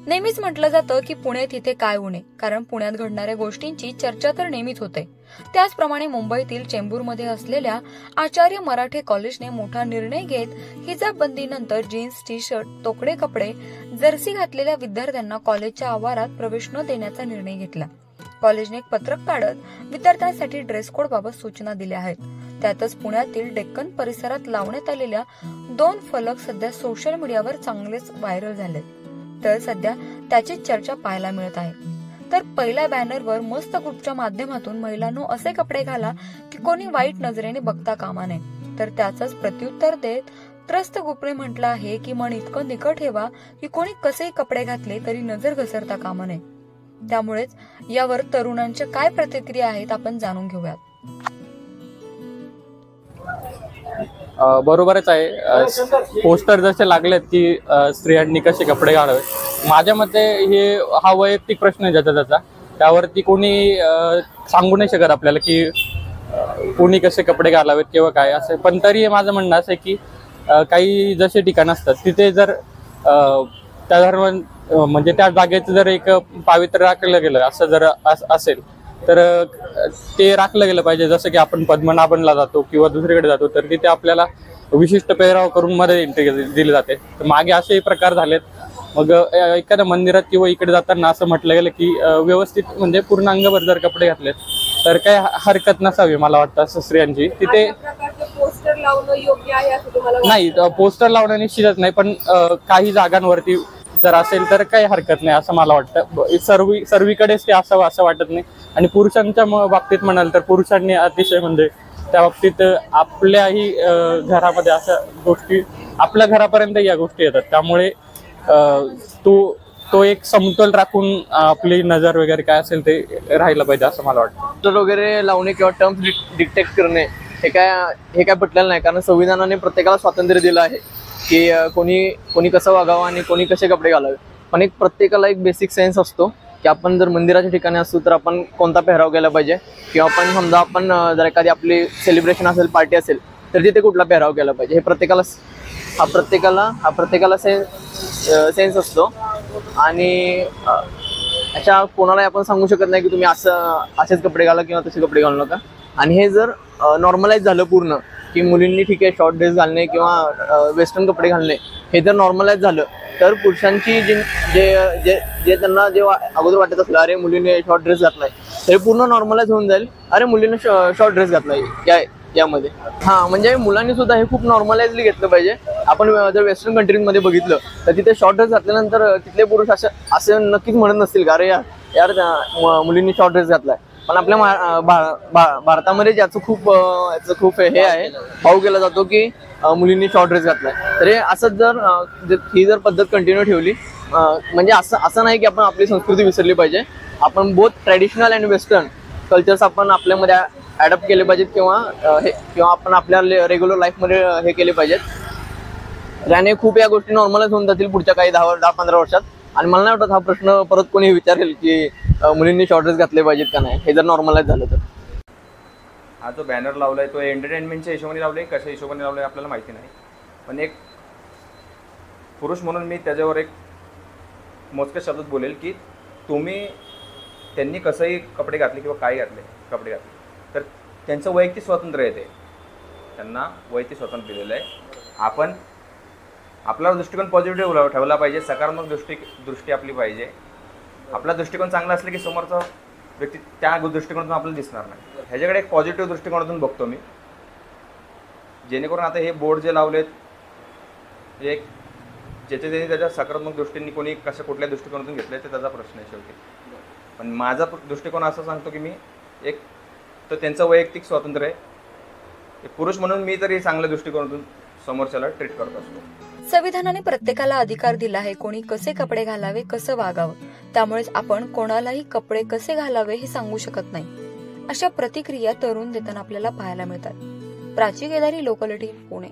नेहमीच म्हटलं जातं की पुणे तिथे काय उणे, कारण पुण्यात घडणाऱ्या गोष्टींची चर्चा तर नेहमीच होते। त्याचप्रमाणे मुंबईतील चेंबूरमध्ये असलेल्या आचार्य मराठे कॉलेजने मोठा निर्णय घेत हिजाब बंदीनंतर जीन्स, टी शर्ट, तोकडे कपडे, जर्सी घातलेल्या विद्यार्थ्यांना कॉलेजच्या आवारात प्रवेश न देण्याचा निर्णय घेतला। कॉलेजने एक पत्रक काढत विद्यार्थ्यांसाठी ड्रेस कोड बाबत सूचना दिल्या आहेत। त्यातच पुण्यातील डेक्कन परिसरात लावण्यात आलेल्या 2 फलक सध्या सोशल मीडियावर चांगलेच व्हायरल झाले, तर सध्या त्याचीच चर्चा पाहायला मिळत आहे। तर पहिल्या बॅनरवर मस्त ग्रुपच्या माध्यमातून महिलांनो असे कपडे घाला की कोणी वाईट नजरेने बघता कामा नये, तर त्याचंच प्रत्युत्तर देत त्रस्त ग्रुपने म्हटलं आहे की मन इतकं निकट ठेवा की कोणी कसेही कपडे घातले तरी नजर घसरता कामा नये। त्यामुळेच यावर तरुणांच्या काय प्रतिक्रिया आहेत आपण जाणून घेऊयात। बरोबरच आहे। पोस्टर जसे लागलेत की स्त्रियांनी कसे कपडे घालावे, माझ्या मते हा वैयक्तिक प्रश्न आहे ज्याचा त्यावरती कोणी सांगू नाही शकत आपल्याला की कोणी कसे कपडे घालावेत किंवा काय असं। पण तरी माझं म्हणणं असं आहे की काही जसे ठिकाण असतात तिथे जर त्या धर्म म्हणजे त्या जागेचं जर एक पावित्र्य राखलं गेलं असं जर असेल तर ते राखलं गेलं पाहिजे। जसं की आपण पद्मनाभनला जातो किंवा दुसरीकडे जातो तर तिथे आपल्याला विशिष्ट पेहराव करून मध्ये एंट्री दिली जाते, तर मागे असेही प्रकार झालेत। मग एखाद्या मंदिरात किंवा इकडे जाताना असं म्हटलं गेलं की व्यवस्थित म्हणजे पूर्ण अंगभर जर कपडे घातलेत तर काही हरकत नसावी मला वाटतं असं स्त्रियांची। तिथे पोस्टर लावणं योग्य आहे असं तुम्हाला नाही, पोस्टर लावणं निश्चितच नाही, पण काही जागांवरती जर असेल तर काही हरकत नाही असं मला वाटतं। सर्वीकडेच ते असावं असं वाटत नाही। आणि पुरुषांच्या बाबतीत म्हणाल तर पुरुषांनी अतिशय म्हणजे त्या बाबतीत आपल्याही घरामध्ये अशा गोष्टी आपल्या घरापर्यंत या गोष्टी येतात, त्यामुळे तो एक समतोल राखून आपली नजर वगैरे काय असेल ते राहायला पाहिजे असं मला वाटतं। पोस्टर वगैरे लावणे किंवा टर्म्स डिक्टेक्ट करणे हे काय पटलेलं नाही, कारण संविधानाने प्रत्येकाला स्वातंत्र्य दिलं आहे की कोणी कसं वागावं आणि कोणी कसे कपडे घालावे। पण प्रत्येकाला एक बेसिक सेन्स असतो की आपण जर मंदिराच्या ठिकाणी असू तर आपण कोणता पेहराव केला पाहिजे, किंवा आपण समजा आपण जर एखादी आपली सेलिब्रेशन असेल, पार्टी असेल तर तिथे कुठला पेहराव केला पाहिजे हे प्रत्येकाला सेन्स असतो। आणि अशा कोणालाही आपण सांगू शकत नाही की तुम्ही असेच कपडे घाला किंवा तसे कपडे घालू नका। आणि हे जर नॉर्मलाइज झालं पूर्ण की मुलींनी ठीक आहे शॉर्ट ड्रेस घालणे किंवा वेस्टर्न कपडे घालणे हे जर नॉर्मलाइज झालं तर पुरुषांची जे त्यांना जेव्हा अगोदर वाटत असलं अरे मुलीने शॉर्ट ड्रेस घातलाय, तर पूर्ण नॉर्मलाइज होऊन जाईल अरे मुलीने शॉर्ट ड्रेस घातलाय यामध्ये। म्हणजे मुलांनी सुद्धा हे खूप नॉर्मलाइजली घेतलं पाहिजे। आपण जर वेस्टर्न कंट्रीजमध्ये बघितलं तर तिथे शॉर्ट ड्रेस घातल्यानंतर तिथले पुरुष असे नक्कीच म्हणत नसतील का अरे यार मुलींनी शॉर्ट ड्रेस घातलाय। पण आपल्या भारतामध्ये याचं खूप हे आहे, भाव केला जातो की मुलींनी शॉर्ट ड्रेस घातलाय। तर हे असंच ही जर पद्धत कंटिन्यू ठेवली म्हणजे असं नाही की आपण आपली संस्कृती विसरली पाहिजे। आपण both traditional and western cultures आपण आपल्यामध्ये ॲडॉप्ट केले पाहिजेत किंवा आपण आपल्या रेग्युलर लाईफमध्ये हे केले पाहिजेत। त्याने खूप या गोष्टी नॉर्मलच होऊन जातील पुढच्या काही 10-15 वर्षात। आणि मला नाही वाटत हा प्रश्न परत कोणी विचारेल की मुलींनी शॉर्ट ड्रेस घातले पाहिजेत का नाही, हे जर नॉर्मलाइज झालं तर। हा जो बॅनर लावलाय तो एंटरटेनमेंटच्या हिशोबाने लावलाय, कशा हिशोबाने लावलाय आपल्याला माहिती नाही, पण एक पुरुष म्हणून मी त्याच्यावर एक मोजक्या शब्दात बोलेल की त्यांनी कसंही कपडे घातले किंवा काय कपडे घातले तर त्यांचं वैयक्तिक स्वातंत्र्य आहे, त्यांना वैयक्तिक स्वातंत्र्य दिलेलं आहे। आपण आपला दृष्टिकोन पॉझिटिव्ह ठेवला पाहिजे, सकारात्मक दृष्टी आपली पाहिजे। आपला दृष्टिकोन चांगला असला की समोरचा व्यक्ती त्या दृष्टिकोनातून आपल्याला दिसणार नाही। ह्याच्याकडे एक पॉझिटिव्ह दृष्टिकोनातून बघतो मी, जेणेकरून आता हे बोर्ड जे लावलेत एक ज्याने त्याच्या सकारात्मक दृष्टीने कोणी कुठल्या दृष्टिकोनातून घेतलंय ते त्याचा प्रश्न आहे शेवटी। पण माझा दृष्टिकोन असं सांगतो की मी तर त्यांचं वैयक्तिक स्वातंत्र्य आहे, पुरुष म्हणून मी तरी चांगल्या दृष्टिकोनातून समोरच्याला ट्रीट करत असतो। संविधानाने प्रत्येकाला अधिकार दिला आहे कोणी कसे कपडे घालावे, कसं वागावं, त्यामुळेच आपण कोणालाही कपडे कसे घालावे हे सांगू शकत नाही। अशा प्रतिक्रिया तरुण देताना आपल्याला पाहायला मिळतात। प्राची केदारी, लोकल 18, पुणे।